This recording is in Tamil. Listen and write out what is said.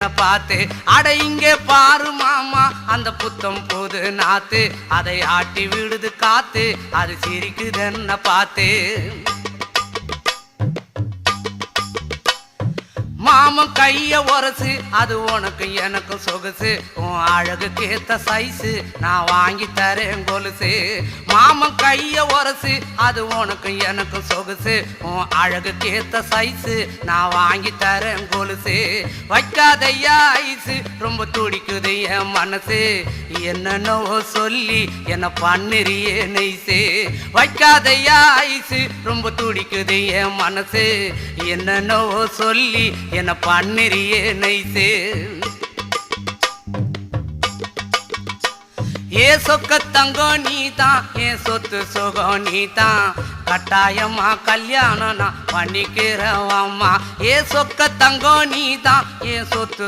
என்ன பார்த்து. அட இங்கே பாரு மாமா அந்த புத்தம் போது நாத்து, அதை ஆட்டி விடுது காத்து, அது சிரிக்குது என்ன பார்த்து. மாமன் கைய உரசு அது உனக்கு எனக்கும் சொகுசு, உன் அழகுக்கு ஏத்த சைஸு நான் வாங்கி தரேன் கொலுசு. மாமன் கைய உரசு அது உனக்கு எனக்கும் சொகுசு, உன் அழகுக்கு ஏத்த சைஸு நான் வாங்கி தரேன் கொலுசு. வைக்காதையா ஐசு ரொம்ப துடிக்குது என் மனசு, என்னென்னவோ சொல்லி என்ன பண்ணுறியே நெய்சு. வைக்காதையா ஐசு ரொம்ப துடிக்குது என் மனசு, என்னென்னவோ சொல்லி என்ன பண்ணுறியே நைசு. ஏ சொக்க தங்கம் நீதான், என் சொத்து சுகம் நீதான், கட்டாயமா கல்யாணம் நான் பண்ணிக்கிறவம்மா. ஏ சொக்க தங்கம் நீதான், என் சொத்து